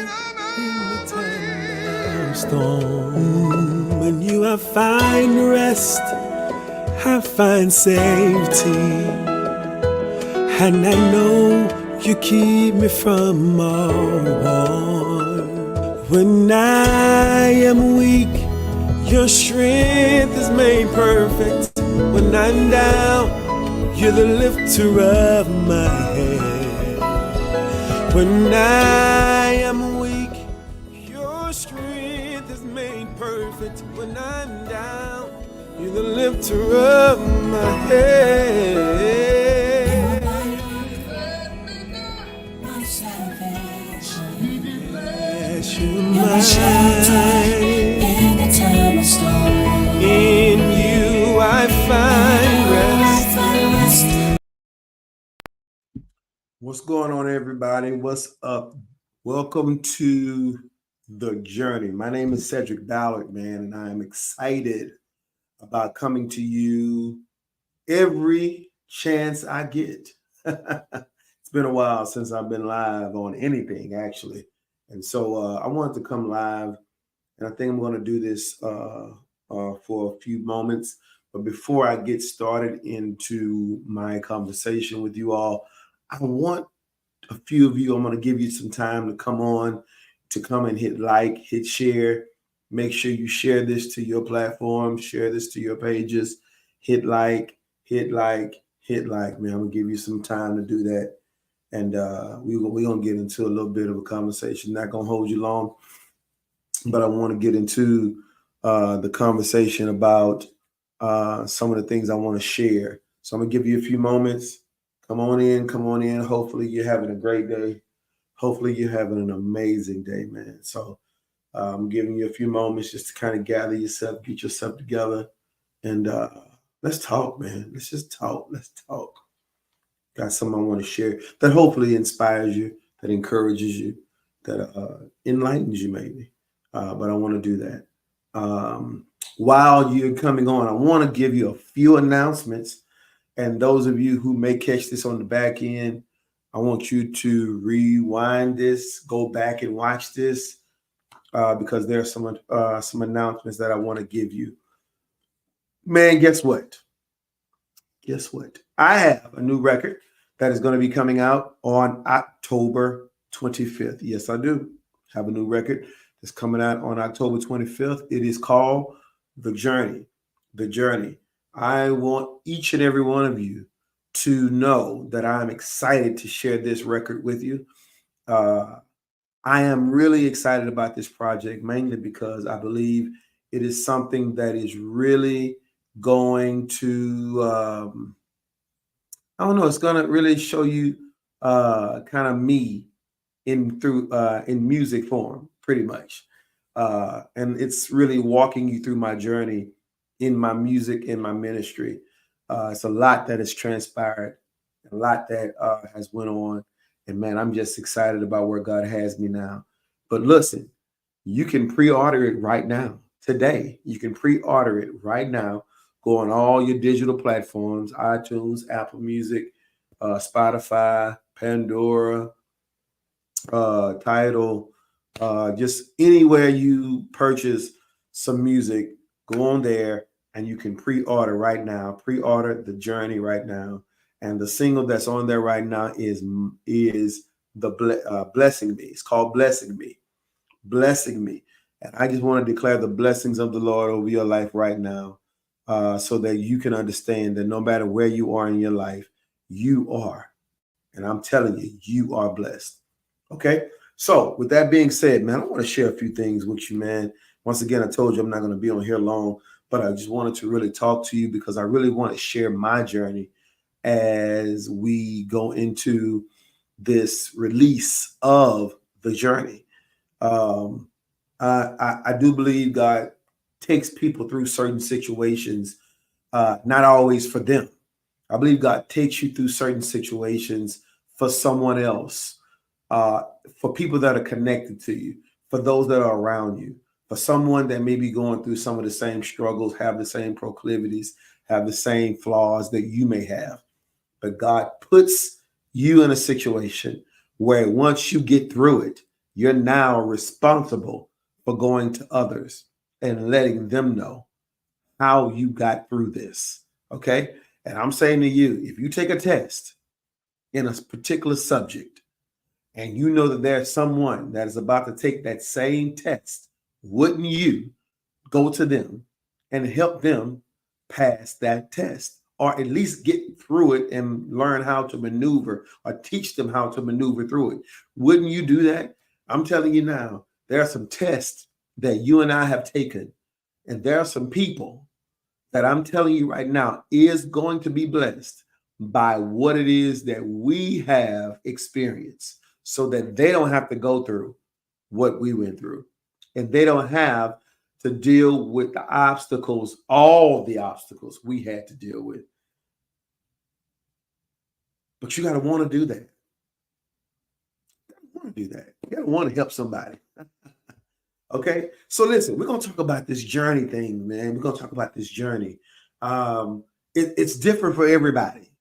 in the time of storm. When you have find rest, I find safety, and I know you keep me from all harm. When I am weak, your strength is made perfect. When I'm down, you're the lifter of my head. When I am weak, your strength is made perfect. When I'm down, you're the lifter of my head. My salvation. Yes, you're my shelter in the time of storm. In you I find rest. What's going on, everybody? What's up? Welcome to The Journey. My name is Cedric Ballard, man, and I am excited about coming to you every chance I get. It's been a while since I've been live on anything, actually. And so I wanted to come live, and I think I'm going to do this for a few moments. But before I get started into my conversation with you all, I want a few of you, I'm going to give you some time to come on, to come and hit like, hit share. Make sure you share this to your platform, share this to your pages, hit like, hit like, hit like. Man, I'm going to give you some time to do that. And we're going to get into a little bit of a conversation. Not going to hold you long, but I want to get into the conversation about some of the things I want to share. So I'm going to give you a few moments. Come on in. Hopefully you're having a great day. Hopefully you're having an amazing day, man. So I'm giving you a few moments just to kind of gather yourself, get yourself together, and let's talk, man. Let's just talk. Let's talk. Got something I want to share that hopefully inspires you, that encourages you, that enlightens you maybe. But I want to do that. While you're coming on, I want to give you a few announcements. And those of you who may catch this on the back end, I want you to rewind this, go back and watch this, because there are some announcements that I want to give you. Man, guess what? I have a new record that is going to be coming out on October 25th. Yes, I do have a new record that's coming out on October 25th. It is called The Journey. The Journey. I want each and every one of you to know that I'm excited to share this record with you. I am really excited about this project, mainly because I believe it is something that is really going to, I don't know, it's going to really show you kind of me in music form, pretty much. And it's really walking you through my journey in my music, in my ministry. It's a lot that has transpired, a lot that has went on. And man, I'm just excited about where God has me now. But listen, you can pre-order it right now. Today, you can pre-order it right now. Go on all your digital platforms, iTunes, Apple Music, Spotify, Pandora, Tidal, just anywhere you purchase some music, go on there and you can pre-order right now. Pre-order The Journey right now. And the single that's on there right now is the Blessing Me. It's called Blessing Me. Blessing Me. And I just want to declare the blessings of the Lord over your life right now, so that you can understand that no matter where you are in your life, you are. And I'm telling you, you are blessed. Okay? So with that being said, man, I want to share a few things with you, man. Once again, I told you I'm not going to be on here long, but I just wanted to really talk to you because I really want to share my journey as we go into this release of The Journey. I do believe God takes people through certain situations, not always for them. I believe God takes you through certain situations for someone else, for people that are connected to you, for those that are around you, for someone that may be going through some of the same struggles, have the same proclivities, have the same flaws that you may have. But God puts you in a situation where once you get through it, you're now responsible for going to others and letting them know how you got through this. Okay. And I'm saying to you, if you take a test in a particular subject and you know that there's someone that is about to take that same test, wouldn't you go to them and help them pass that test, or at least get through it and learn how to maneuver, or teach them how to maneuver through it? Wouldn't you do that? I'm telling you now, there are some tests that you and I have taken, and there are some people that I'm telling you right now is going to be blessed by what it is that we have experienced, so that they don't have to go through what we went through, and they don't have to deal with the obstacles, all the obstacles we had to deal with. But you got to want to do that. You want to do that. You got to want to help somebody. Okay. So listen, we're going to talk about this journey thing, man. We're going to talk about this journey. It's different for everybody.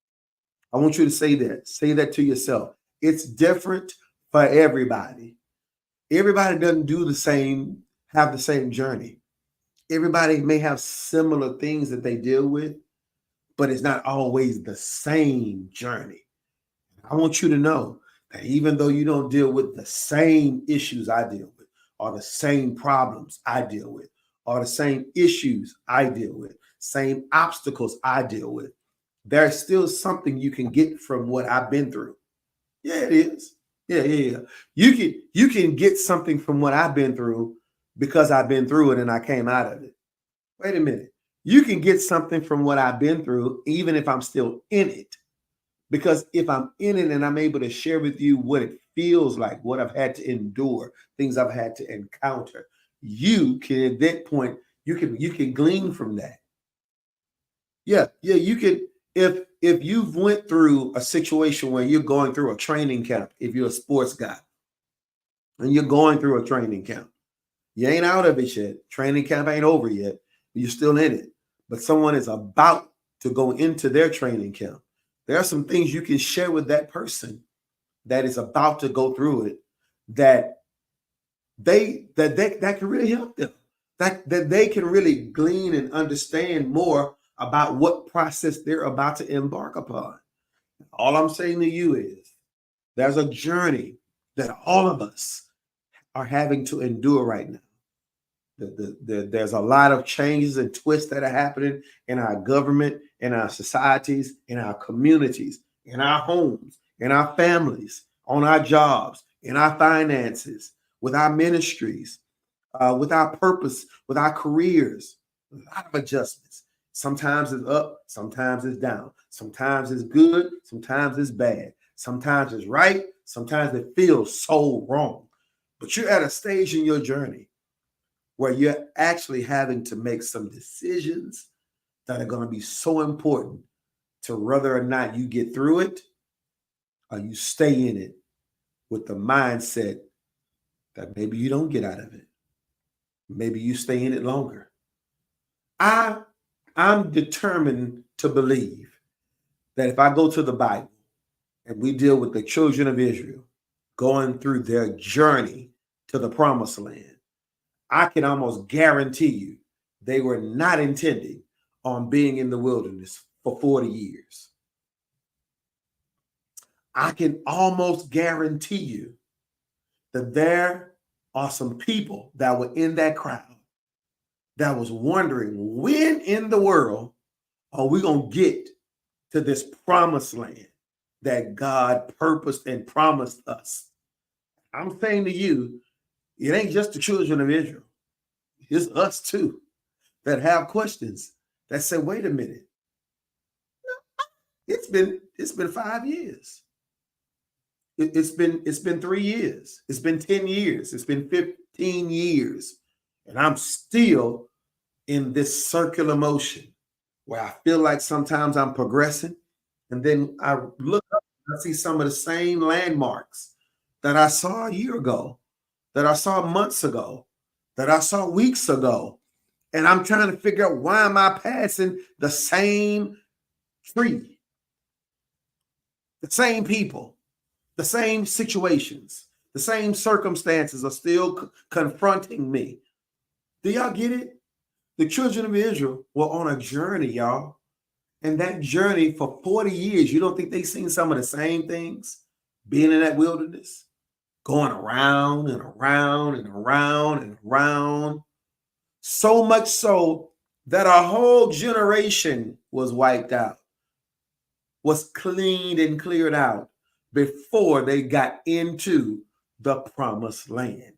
I want you to say that. Say that to yourself. It's different for everybody. Everybody doesn't do the same, have the same journey. Everybody may have similar things that they deal with, but it's not always the same journey. I want you to know that even though you don't deal with the same issues I deal with, or the same problems I deal with, or the same issues I deal with, same obstacles I deal with, there's still something you can get from what I've been through. Yeah, it is. Yeah. You can get something from what I've been through because I've been through it and I came out of it. Wait a minute. You can get something from what I've been through even if I'm still in it. Because if I'm in it and I'm able to share with you what it feels like, what I've had to endure, things I've had to encounter, you can, at that point, you can glean from that. Yeah, you can. If you've went through a situation where you're going through a training camp, if you're a sports guy and you're going through a training camp, you ain't out of it yet. Training camp ain't over yet. You're still in it. But someone is about to go into their training camp. There are some things you can share with that person that is about to go through it that can really help them. That they can really glean and understand more about what process they're about to embark upon. All I'm saying to you is there's a journey that all of us are having to endure right now. There's a lot of changes and twists that are happening in our government, in our societies, in our communities, in our homes, in our families, on our jobs, in our finances, with our ministries, with our purpose, with our careers. A lot of adjustments. Sometimes it's up, sometimes it's down. Sometimes it's good, sometimes it's bad. Sometimes it's right, sometimes it feels so wrong. But you're at a stage in your journey where you're actually having to make some decisions that are going to be so important to whether or not you get through it or you stay in it with the mindset that maybe you don't get out of it. Maybe you stay in it longer. I'm determined to believe that if I go to the Bible and we deal with the children of Israel going through their journey to the promised land, I can almost guarantee you they were not intending on being in the wilderness for 40 years. I can almost guarantee you that there are some people that were in that crowd that was wondering, when in the world are we going to get to this promised land that God purposed and promised us? I'm saying to you, it ain't just the children of Israel. It's us too that have questions that say, wait a minute. It's been 5 years. It's been 3 years. It's been 10 years. It's been 15 years. And I'm still in this circular motion where I feel like sometimes I'm progressing. And then I look up and I see some of the same landmarks that I saw a year ago, that I saw months ago, that I saw weeks ago. And I'm trying to figure out, why am I passing the same tree, the same people, the same situations, The same circumstances are still confronting me. Do y'all get it? The children of Israel were on a journey, y'all. And that journey for 40 years, you don't think they seen some of the same things being in that wilderness? Going around and around and around and around. So much so that a whole generation was wiped out, was cleaned and cleared out before they got into the promised land.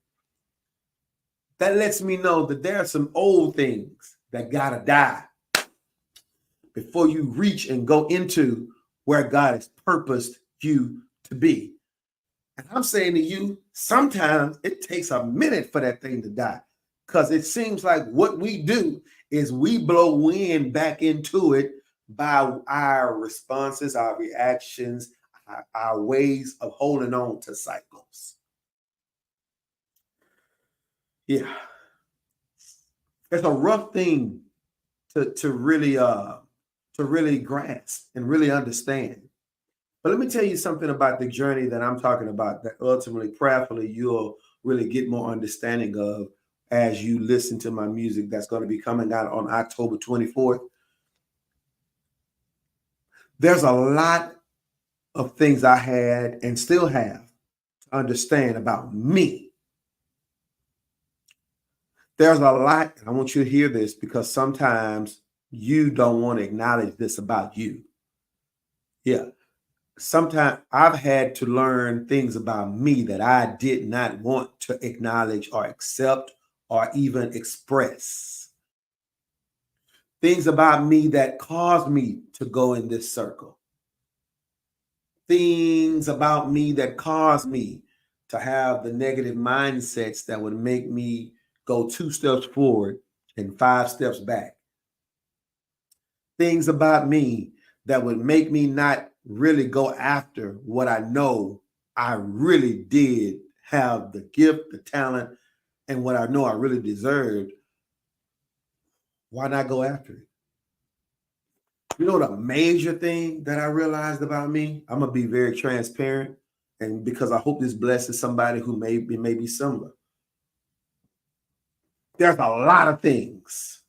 That lets me know that there are some old things that gotta die before you reach and go into where God has purposed you to be. And I'm saying to you, sometimes it takes a minute for that thing to die, because it seems like what we do is we blow wind back into it by our responses, our reactions, our ways of holding on to cycles. Yeah. It's a rough thing to really grasp and really understand. But let me tell you something about the journey that I'm talking about that ultimately, prayerfully, you'll really get more understanding of as you listen to my music that's going to be coming out on October 24th. There's a lot of things I had and still have to understand about me. There's a lot, and I want you to hear this because sometimes you don't want to acknowledge this about you. Yeah. Sometimes I've had to learn things about me that I did not want to acknowledge or accept or even express. Things about me that caused me to go in this circle. Things about me that caused me to have the negative mindsets that would make me go 2 steps forward and 5 steps back. Things about me that would make me not really go after what I know I really did have the gift, the talent, and what I know I really deserved. Why not go after it? You know, the major thing that I realized about me, I'm going to be very transparent, and because I hope this blesses somebody who may be similar. There's a lot of things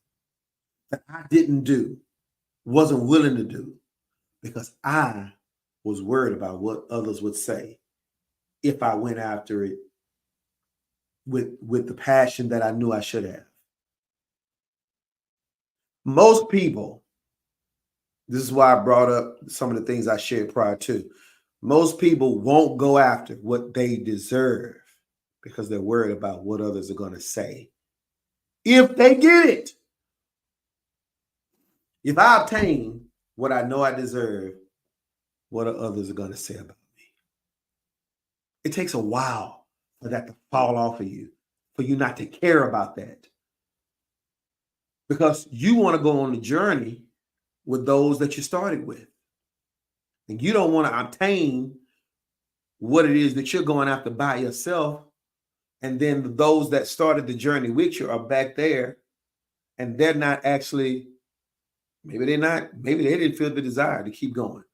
that I didn't do, wasn't willing to do, because I was worried about what others would say if I went after it with the passion that I knew I should have. Most people, this is why I brought up some of the things I shared prior to. Most people won't go after what they deserve because they're worried about what others are going to say. If they get it, if I obtain what I know I deserve, what are others are going to say about me? It takes a while for that to fall off of you, for you not to care about that. Because you want to go on the journey with those that you started with. And you don't want to obtain what it is that you're going after by yourself. And then those that started the journey with you are back there and they're not actually, maybe they didn't feel the desire to keep going.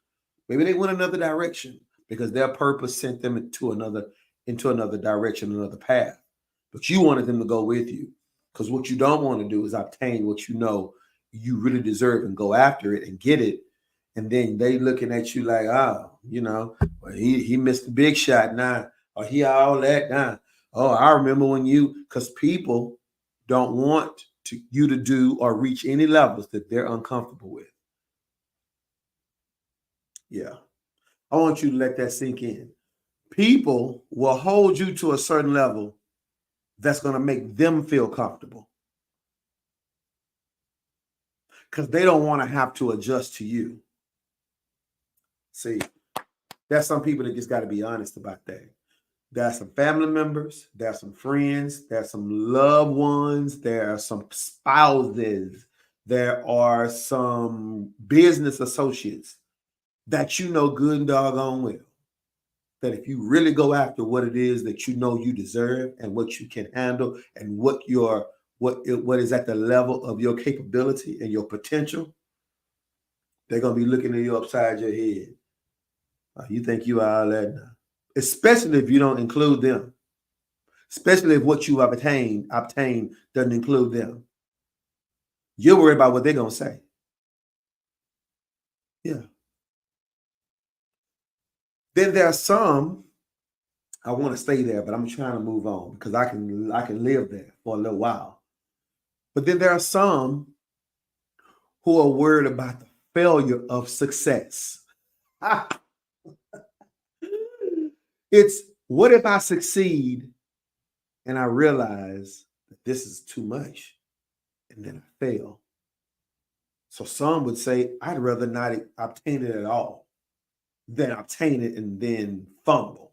Maybe they went another direction because their purpose sent them into another direction, another path. But you wanted them to go with you, because what you don't want to do is obtain what you know you really deserve and go after it and get it. And then they looking at you like, oh, well, he missed the big shot now, or he all that now. Oh, I remember when because people don't want you to do or reach any levels that they're uncomfortable with. Yeah. I want you to let that sink in. People will hold you to a certain level that's going to make them feel comfortable, because they don't want to have to adjust to you. See, there's some people that just got to be honest about that. There are some family members, there are some friends, there are some loved ones, there are some spouses, there are some business associates that you know good and doggone well that if you really go after what it is that you know you deserve and what you can handle and what is at the level of your capability and your potential, they're going to be looking at you upside your head. You think you are all that now? especially if you don't include them, especially if what you have obtained doesn't include them. You're worried about what they're going to say. Yeah. Then there are some, I want to stay there, but I'm trying to move on because I can live there for a little while. But then there are some who are worried about the failure of success. It's what if I succeed and I realize that this is too much and then I fail? So some would say, I'd rather not obtain it at all than obtain it and then fumble,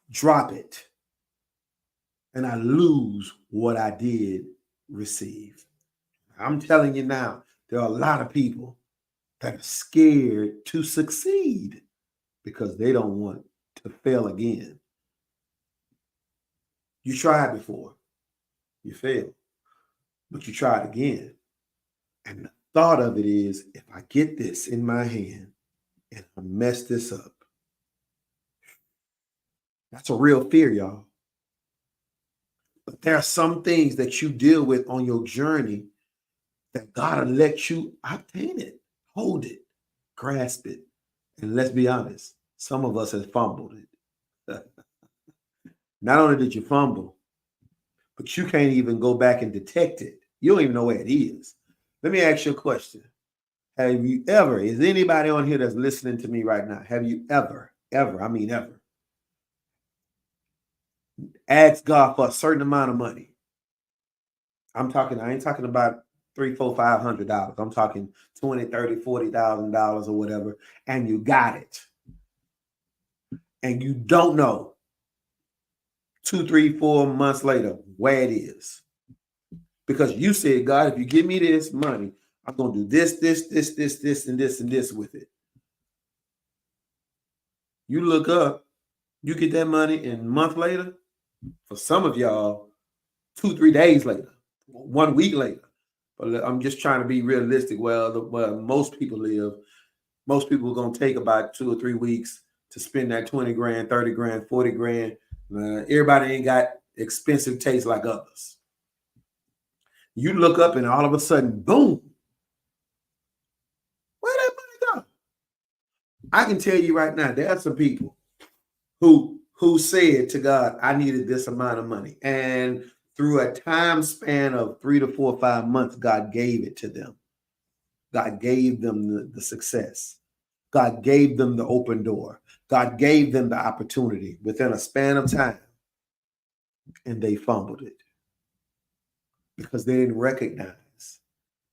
drop it, and I lose what I did receive. I'm telling you now, there are a lot of people that are scared to succeed because they don't want to fail again. You tried before, you failed, but you tried again. And the thought of it is, if I get this in my hand and I mess this up, that's a real fear, y'all. But there are some things that you deal with on your journey that God will let you obtain it, hold it, grasp it. And let's be honest, some of us have fumbled it. Not only did you fumble, but you can't even go back and detect it. You don't even know where it is. Let me ask you a question. Have you ever, is anybody on here that's listening to me right now, have you ever, asked God for a certain amount of money? I ain't talking about $300, $400, $500. I'm talking $20,000, $30,000, $40,000 or whatever, and you got it. And you don't know 2, 3, 4 months later where it is. Because you said, God, if you give me this money, I'm going to do this, and this with it. You look up, you get that money, and a month later, for some of y'all, 2, 3 days later, 1 week later. But I'm just trying to be realistic. Well, most people live. Most people are going to take about 2 or 3 weeks to spend that 20 grand, 30 grand, 40 grand. Everybody ain't got expensive taste like others. You look up and all of a sudden, boom. Where that money go? I can tell you right now, there are some people who said to God, I needed this amount of money. And through a time span of 3 to 4 or 5 months, God gave it to them. God gave them the success. God gave them the open door. God gave them the opportunity within a span of time. And they fumbled it because they didn't recognize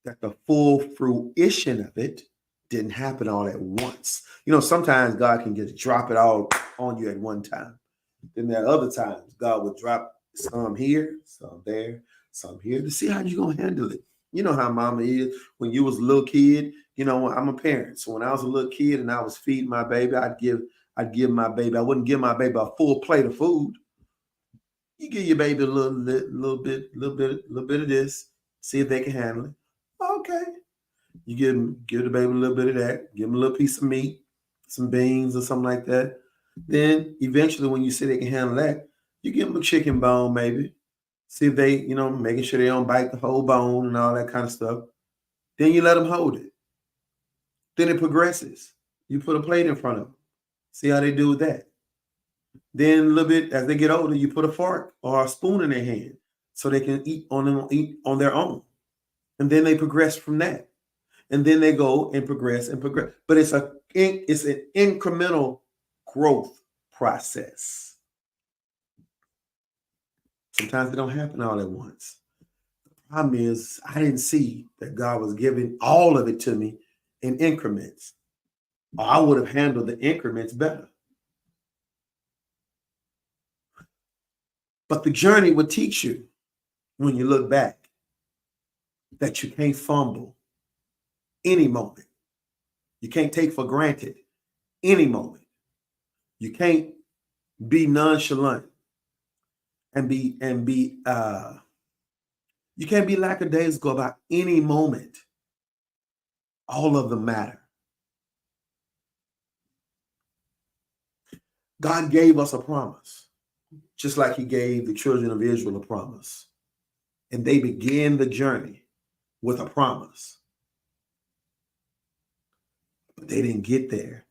that the full fruition of it didn't happen all at once. You know, sometimes God can just drop it all on you at one time. Then there are other times God will drop some here, some there, some here to see how you're going to handle it. You know how mama is. When you was a little kid, you know, I'm a parent. So when I was a little kid and I was feeding my baby, I'd give my baby, I wouldn't give my baby a full plate of food. You give your baby a little bit of this, see if they can handle it. Okay. You give the baby a little bit of that, give them a little piece of meat, some beans or something like that. Then eventually when you see they can handle that, you give them a chicken bone maybe. See if they, making sure they don't bite the whole bone and all that kind of stuff. Then you let them hold it. Then it progresses. You put a plate in front of them. See how they do with that. Then a little bit as they get older, you put a fork or a spoon in their hand so they can eat on their own. And then they progress from that. And then they go and progress. But it's an incremental growth process. Sometimes it don't happen all at once. The problem is I didn't see that God was giving all of it to me in increments. Or I would have handled the increments better. But the journey would teach you when you look back that you can't fumble any moment. You can't take for granted any moment. You can't be nonchalant and be you can't be lackadaisical about any moment. All of them matter. God gave us a promise, just like he gave the children of Israel a promise. And they began the journey with a promise. But they didn't get there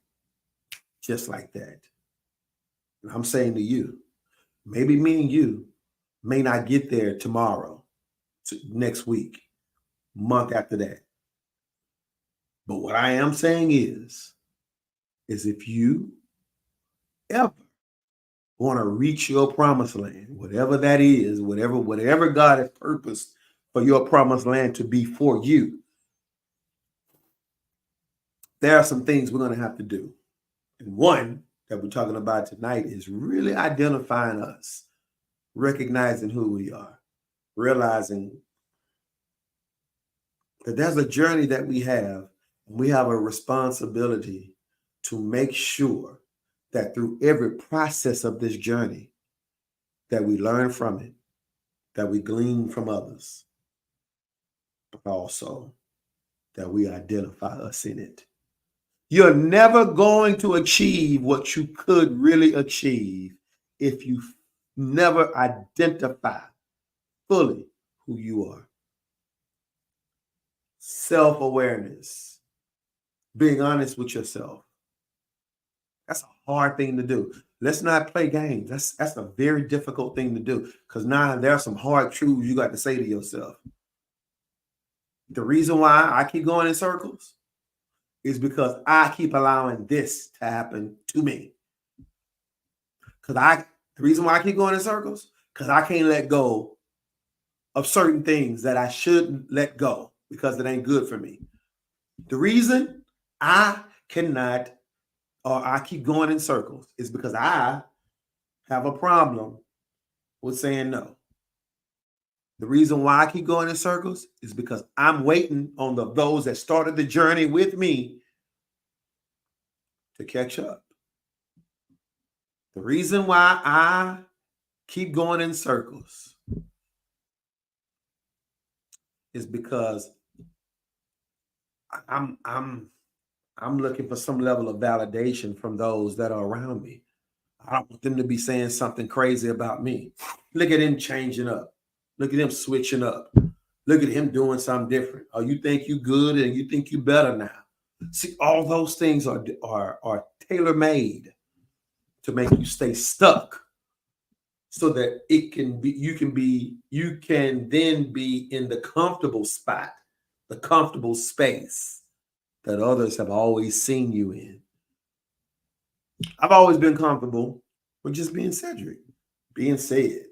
just like that. And I'm saying to you, maybe me and you may not get there tomorrow, next week, month after that. But what I am saying is if you ever want to reach your promised land, whatever that is, whatever God has purposed for your promised land to be for you, there are some things we're going to have to do. And one that we're talking about tonight is really identifying us, recognizing who we are, realizing that there's a journey that we have, and we have a responsibility to make sure that through every process of this journey, that we learn from it, that we glean from others, but also that we identify us in it. You're never going to achieve what you could really achieve if you never identify fully who you are. Self-awareness, being honest with yourself. That's a hard thing to do. Let's not play games. That's a very difficult thing to do, because now there are some hard truths you got to say to yourself. The reason why I keep going in circles is because I keep allowing this to happen to me. The reason why I keep going in circles, because I can't let go of certain things that I shouldn't let go because it ain't good for me. The reason I cannot, or I keep going in circles, is because I have a problem with saying no. The reason why I keep going in circles is because I'm waiting on those that started the journey with me to catch up. The reason why I keep going in circles is because I'm looking for some level of validation from those that are around me. I don't want them to be saying something crazy about me. Look at him changing up. Look at him switching up. Look at him doing something different. Oh, you think you good and you think you better now. See, all those things are tailor-made to make you stay stuck, so that you can then be in the comfortable spot, the comfortable space that others have always seen you in. I've always been comfortable with just being Cedric, being said.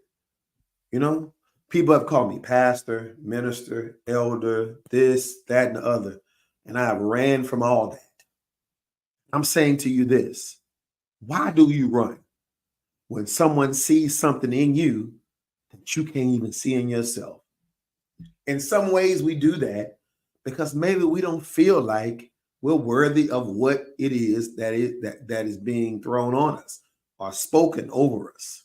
You know, people have called me pastor, minister, elder, this, that, and the other, and I have ran from all that. I'm saying to you this: why do you run when someone sees something in you that you can't even see in yourself? In some ways, we do that because maybe we don't feel like we're worthy of what it is that is being thrown on us or spoken over us.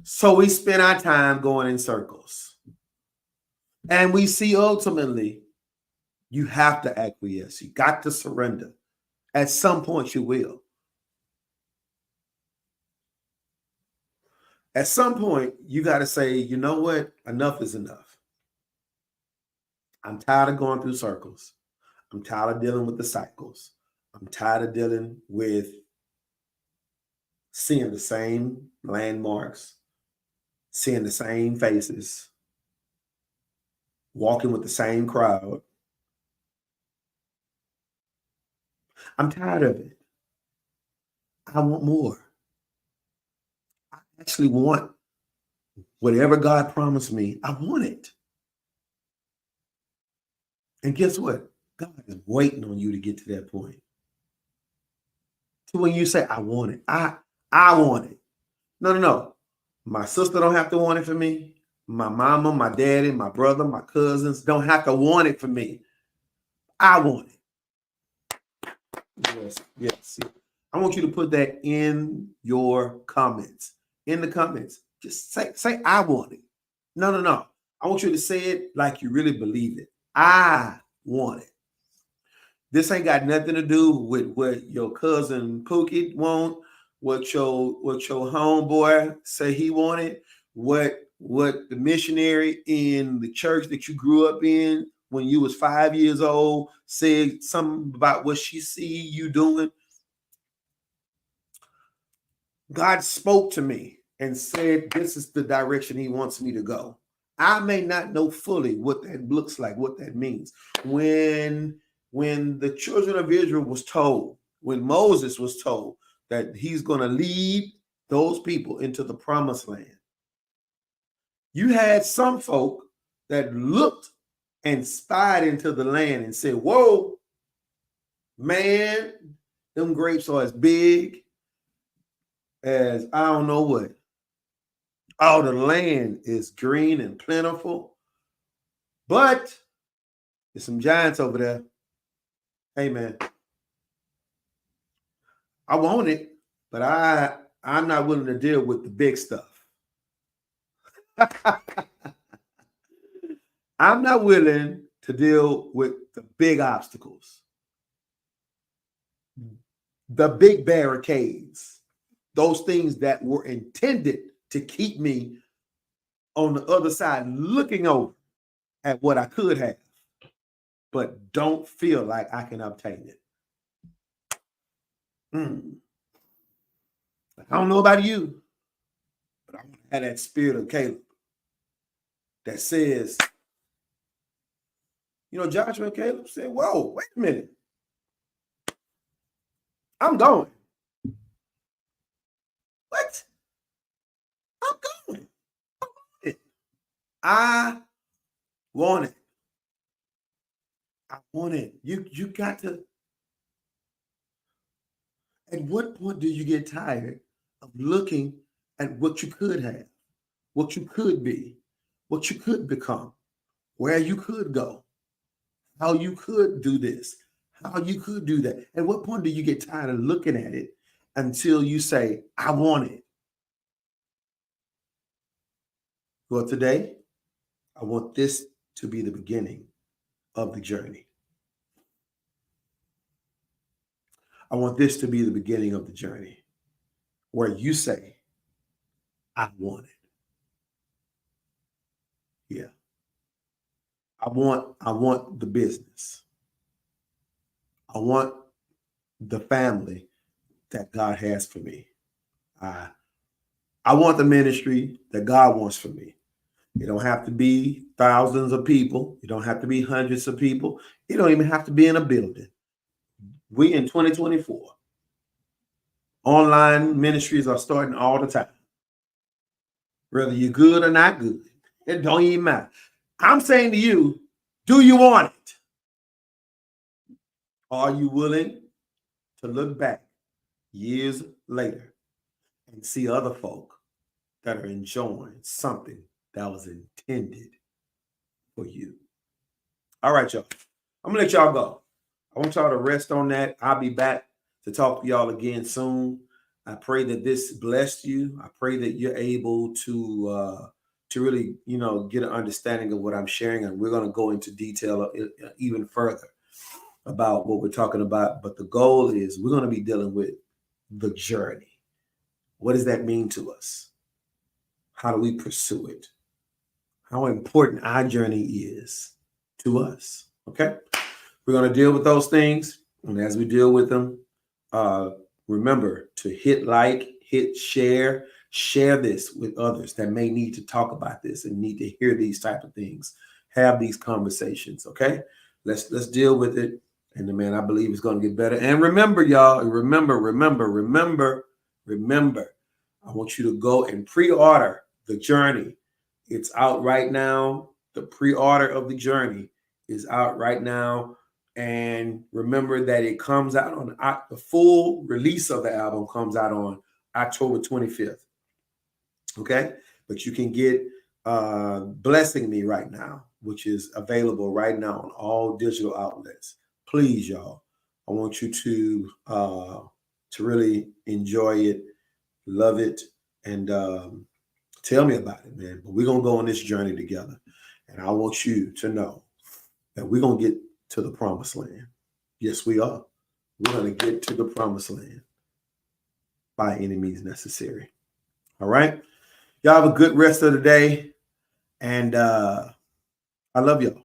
So we spend our time going in circles. And we see ultimately you have to acquiesce. You got to surrender. At some point you will. At some point, you got to say, you know what? Enough is enough. I'm tired of going through circles. I'm tired of dealing with the cycles. I'm tired of dealing with seeing the same landmarks, seeing the same faces, walking with the same crowd. I'm tired of it. I want more. I actually want whatever God promised me. I want it. And guess what? God is waiting on you to get to that point. So when you say, I want it, I want it. No. My sister don't have to want it for me. My mama, my daddy, my brother, my cousins don't have to want it for me. I want it. Yes. I want you to put that in your comments. In the comments, just say I want it. No. I want you to say it like you really believe it. I want it. This ain't got nothing to do with what your cousin Pookie want, what your homeboy say he wanted, what the missionary in the church that you grew up in when you was 5 years old said something about what she see you doing. God spoke to me and said, this is the direction he wants me to go. I may not know fully what that looks like, what that means. When the children of Israel was told, when Moses was told that he's going to lead those people into the promised land, you had some folk that looked and spied into the land and said, whoa, man, them grapes are as big as I don't know what. Oh, the land is green and plentiful, but there's some giants over there. Hey, man, I want it, but I'm not willing to deal with the big stuff. I'm not willing to deal with the big obstacles, the big barricades, those things that were intended to keep me on the other side looking over at what I could have, but don't feel like I can obtain it. I don't know about you, but I want to have that spirit of Caleb that says, Joshua and Caleb said, whoa, wait a minute. I'm going. What? I'm going. I want it. I want it. You got to. At what point do you get tired of looking at what you could have, what you could be, what you could become, where you could go, how you could do this, how you could do that? At what point do you get tired of looking at it until you say, I want it? Well, today, I want this to be the beginning of the journey. I want this to be the beginning of the journey where you say, I want it. Yeah. I want the business. I want the family that God has for me. I want the ministry that God wants for me. It don't have to be thousands of people. It don't have to be hundreds of people. It don't even have to be in a building. We in 2024. Online ministries are starting all the time. Whether you're good or not good, it don't even matter. I'm saying to you, do you want it? Are you willing to look back years later and see other folk that are enjoying something that was intended for you? All right, y'all. I'm gonna let y'all go. I want y'all to rest on that. I'll be back to talk to y'all again soon. I pray that this blessed you. I pray that you're able to really, get an understanding of what I'm sharing, and we're going to go into detail even further about what we're talking about. But the goal is we're going to be dealing with the journey. What does that mean to us? How do we pursue it? How important our journey is to us. Okay? We're going to deal with those things. And as we deal with them, remember to hit like, hit share this with others that may need to talk about this and need to hear these type of things, have these conversations. Okay, let's deal with it. And man, I believe it's going to get better. And remember, y'all, remember, I want you to go and pre-order the journey. It's out right now. The pre-order of the journey is out right now. And remember that it comes out on the full release of the album comes out on October 25th. Okay. But you can get Blessing Me right now, which is available right now on all digital outlets. Please, y'all, I want you to really enjoy it, love it, and tell me about it, man. But we're going to go on this journey together. And I want you to know that we're going to get to the promised land. Yes, we are. We're going to get to the promised land by any means necessary. All right. Y'all have a good rest of the day. And I love y'all.